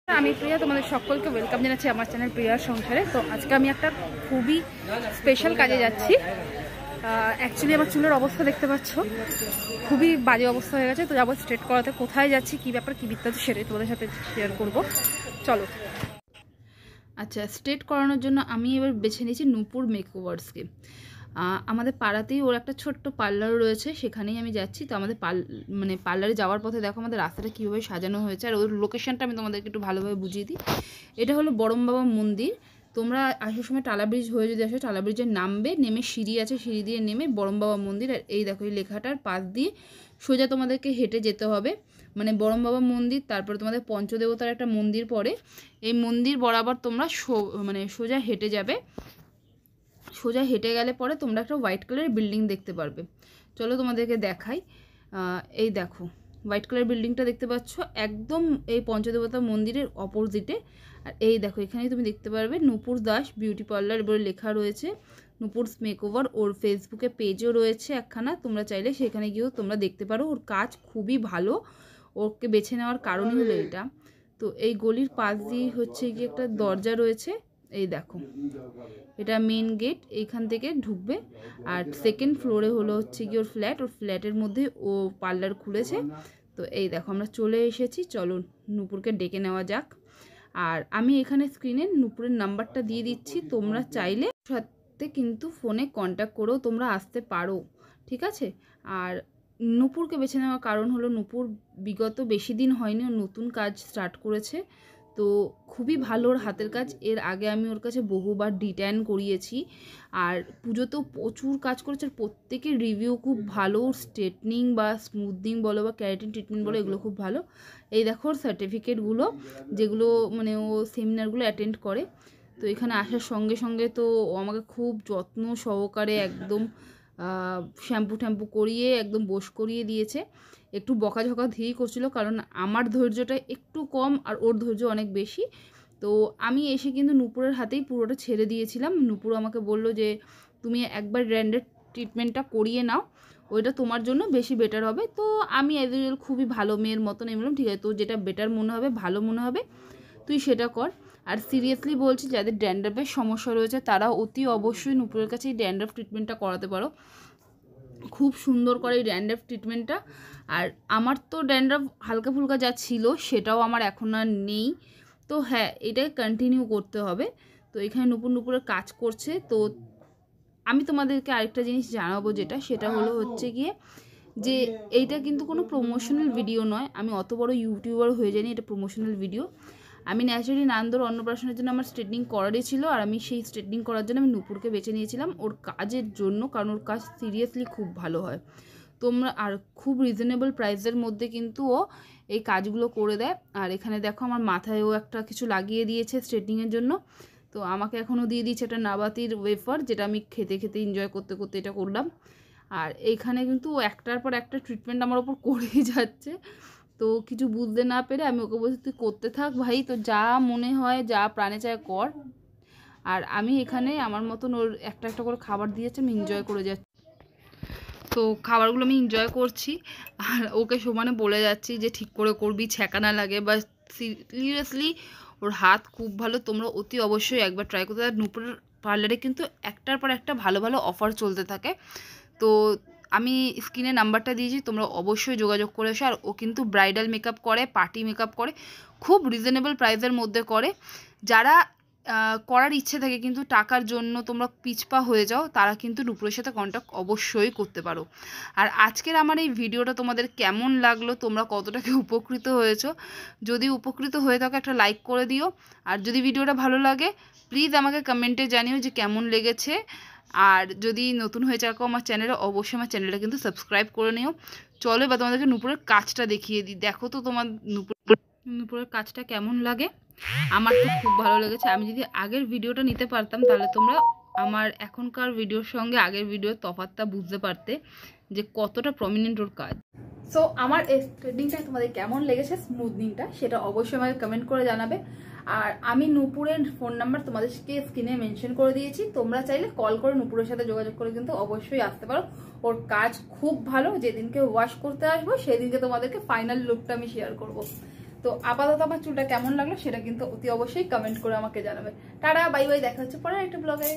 আমি প্রিয়া, তোমাদের সকলকে ওয়েলকাম জানাচ্ছি আমার চ্যানেল প্রিয়ার সংসারে। তো আজকে আমি একটা খুবই স্পেশাল কাজে যাচ্ছি। অ্যাকচুয়ালি আমার চুলের অবস্থা দেখতে পাচ্ছ, খুবই বাজে অবস্থা হয়ে গেছে। তো যাবো স্ট্রেট করাতে। কোথায় যাচ্ছি, কী ব্যাপার, কী বৃত্তান্ত, সেটাই তোমাদের সাথে শেয়ার করব। চলো। আচ্ছা, স্ট্রেট করানোর জন্য আমি এবার বেছে নিয়েছি নূপুর মেকওভার্সকে। আমাদের পাড়াতেই ওর একটা ছোট্ট পার্লার রয়েছে, সেখানেই আমি যাচ্ছি। তো আমাদের পার্লারে যাওয়ার পথে দেখো আমাদের রাস্তাটা কীভাবে সাজানো হয়েছে, আর ওর লোকেশনটা আমি তোমাদেরকে একটু ভালোভাবে বুঝিয়ে দিই। এটা হলো বড়ম বাবা মন্দির। তোমরা আসার সময় টালা ব্রিজ হয়ে যদি আসো, টালা ব্রিজে নামবে, নেমে সিঁড়ি আছে, সিঁড়ি দিয়ে নেমে বড়ম বাবা মন্দির, আর এই দেখো এই লেখাটার পাশ দিয়ে সোজা তোমাদেরকে হেঁটে যেতে হবে। মানে বড়ম বাবা মন্দির, তারপরে তোমাদের পঞ্চদেবতার একটা মন্দির পড়ে, এই মন্দির বরাবর তোমরা সোজা হেঁটে যাবে। সোজা হেঁটে গেলে পরে তোমরা একটা হোয়াইট কালারের বিল্ডিং দেখতে পারবে। চলো তোমাদেরকে দেখাই। এই দেখো হোয়াইট কালার বিল্ডিংটা দেখতে পাচ্ছ, একদম এই পঞ্চদেবতা মন্দিরের অপোজিটে। আর এই দেখো এখানেই তুমি দেখতে পারবে নূপুর দাস বিউটি পার্লার বলে লেখা রয়েছে, নূপুরস মেকওভার। ওর ফেসবুকে পেজও রয়েছে একখানা, তোমরা চাইলে সেখানে গিয়েও তোমরা দেখতে পারো। ওর কাজ খুবই ভালো, ওকে বেছে নেওয়ার কারণই হলো এটা। তো এই গলির পাশ দিয়ে হচ্ছে কি একটা দরজা রয়েছে, এই দেখো এটা মেন গেট, এইখান থেকে ঢুকবে। আর সেকেন্ড ফ্লোরে হলো হচ্ছে কি ওর ফ্ল্যাট, ওর ফ্ল্যাটের মধ্যে ও পার্লার খুলেছে। তো এই দেখো আমরা চলে এসেছি, চলো নূপুরকে ডেকে নেওয়া যাক। আর আমি এখানে স্ক্রিনে নূপুরের নাম্বারটা দিয়ে দিচ্ছি, তোমরা চাইলে সাথে কিন্তু ফোনে কন্ট্যাক্ট করেও তোমরা আসতে পারো, ঠিক আছে। আর নূপুরকে বেছে নেওয়ার কারণ হলো নূপুর বিগত বেশি দিন হয়নি ও নতুন কাজ স্টার্ট করেছে। তো খুবই ভালো ওর হাতের কাজ। এর আগে আমি ওর কাছে বহুবার ডিট্যান করিয়েছি, আর পুজোতেও প্রচুর কাজ করেছে। আর প্রত্যেকের রিভিউ খুব ভালো, স্ট্রেটনিং বা স্মুথনিং বলো বা ক্যারাটিন ট্রিটমেন্ট বলো, এগুলো খুব ভালো। এই দেখো ওর সার্টিফিকেটগুলো, যেগুলো মানে ও সেমিনারগুলো অ্যাটেন্ড করে। তো এখানে আসার সঙ্গে সঙ্গে তো ও আমাকে খুব যত্ন সহকারে একদম শ্যাম্পু ট্যাম্পু করিয়ে একদম বশ করিয়ে দিয়েছে। একটু বকাঝকা দিয়েই করছিল, কারণ আমার ধৈর্যটা একটু কম আর ওর ধৈর্য অনেক বেশি। তো আমি এসে কিন্তু নূপুরের হাতেই পুরোটা ছেড়ে দিয়েছিলাম। নূপুর আমাকে বলল যে তুমি একবার ব্র্যান্ডেড ট্রিটমেন্টটা করিয়ে নাও, ওইটা তোমার জন্য বেশি বেটার হবে। তো আমি অ্যাজ ইউজুয়াল খুবই ভালো মেয়ের মতন আমি বললাম ঠিক আছে, তো যেটা বেটার মনে হবে, ভালো মনে হবে, তুই সেটা কর। আর সিরিয়াসলি বলছি, যাদের ড্যান্ড্রাফের সমস্যা রয়েছে তারা অতি অবশ্যই নূপুরের কাছে এই ড্যান্ড্রাফ ট্রিটমেন্টটা করাতে পারো। খুব সুন্দর করে এই ড্যান্ড্রাফ ট্রিটমেন্টটা। আর আমার তো ড্যান্ড্রাফ হালকা ফুলকা যা ছিল সেটাও আমার এখন আর নেই। তো হ্যাঁ, এটাই কন্টিনিউ করতে হবে। তো এখানে নূপুরের কাজ করছে। তো আমি তোমাদেরকে আরেকটা জিনিস জানাবো, সেটা হলো হচ্ছে গিয়ে যে এইটা কিন্তু কোনো প্রমোশনাল ভিডিও নয়। আমি অত বড় ইউটিউবার হয়ে যাইনি এটা প্রমোশনাল ভিডিও। আমি ন্যাচারালি নান্দর অন্নপ্রাশনের জন্য আমার স্ট্রেটনিং করারই ছিল, আর আমি সেই স্ট্রেটনিং করার জন্য আমি নূপুরকে বেছে নিয়েছিলাম ওর কাজের জন্য, কারণ ওর কাজ সিরিয়াসলি খুব ভালো হয়। তোমরা আর খুব রিজনেবল প্রাইসের মধ্যে কিন্তু ও এই কাজগুলো করে দেয়। আর এখানে দেখো আমার মাথায়ও একটা কিছু লাগিয়ে দিয়েছে স্ট্রেটনিংয়ের জন্য। তো আমাকে এখনও দিয়ে দিয়েছে একটা নাবাতির ওয়েফার, যেটা আমি খেতে খেতে এনজয় করতে করতে এটা করলাম। আর এইখানে কিন্তু একটার পর একটা ট্রিটমেন্ট আমার ওপর করেই যাচ্ছে। তো কিছু বুঝতে না পেরে আমি ওকে বলছি তুই করতে থাক ভাই, তো যা মনে হয় যা প্রাণে চায় কর। আর আমি এখানে আমার মতন ওর একটা একটা করে খাবার দিয়েছে, আমি এনজয় করে যাচ্ছি। তো খাবারগুলো আমি এনজয় করছি, আর ওকে সমানে বলে যাচ্ছি যে ঠিক করে করবি, ছ্যাঁকা না লাগে। বা সিরিয়াসলি ওর হাত খুব ভালো, তোমরা অতি অবশ্যই একবার ট্রাই করতে। আর নূপুরের পার্লারে কিন্তু একটার পর একটা ভালো ভালো অফার চলতে থাকে। তো আমি স্ক্রিনে নাম্বারটা দিয়েছি, তোমরা অবশ্যই যোগাযোগ করে এসো। আর ও কিন্তু ব্রাইডাল মেকআপ করে, পার্টি মেকআপ করে, খুব রিজনেবল প্রাইসের মধ্যে করে। যারা করার ইচ্ছে থাকে কিন্তু টাকার জন্য তোমরা পিছপা হয়ে যাও, তারা কিন্তু নূপুরের সাথে কন্ট্যাক্ট অবশ্যই করতে পারো। আর আজকের আমার এই ভিডিওটা তোমাদের কেমন লাগলো, তোমরা কতটাকে উপকৃত হয়েছো, যদি উপকৃত হয়ে থাকো একটা লাইক করে দিও। আর যদি ভিডিওটা ভালো লাগে প্লিজ আমাকে কমেন্টে জানিও যে কেমন লেগেছে। আর যদি নতুন হয়ে থাকো আমার চ্যানেলে, অবশ্যই আমার চ্যানেলটা কিন্তু সাবস্ক্রাইব করে নিও। চলো বা তোমাদেরকে নূপুরের কাজটা দেখিয়ে দিই। দেখো তো তোমার নূপুরের কাজটা কেমন লাগে। আমার তো খুব ভালো লেগেছে। আমি যদি আগের ভিডিওটা নিতে পারতাম তাহলে তোমরা আমার এখনকার ভিডিওর সঙ্গে আগের ভিডিওর তফাৎটা বুঝতে পারতে যে কতটা প্রমিনেন্ট ওর কাজ। সো আমার এই স্ট্রেটনিংটা তোমাদের কেমন লেগেছে, স্মুথনিংটা, সেটা অবশ্যই আমাকে কমেন্ট করে জানাবে। আর আমি নূপুরের ফোন নাম্বার তোমাদেরকে স্ক্রিনে মেনশন করে দিয়েছি, তোমরা চাইলে কল করে নূপুরের সাথে যোগাযোগ করে কিন্তু অবশ্যই আসতে পারো। ওর কাজ খুব ভালো, যেদিনকে ওয়াশ করতে আসবো সেদিনকে তোমাদেরকে ফাইনাল লুকটা আমি শেয়ার করবো। তো আপাতত আমার চুলটা কেমন লাগলো সেটা কিন্তু অতি অবশ্যই কমেন্ট করে আমাকে জানাবে। টাটা, বাই বাই, দেখা হচ্ছে পরে একটা ব্লগে।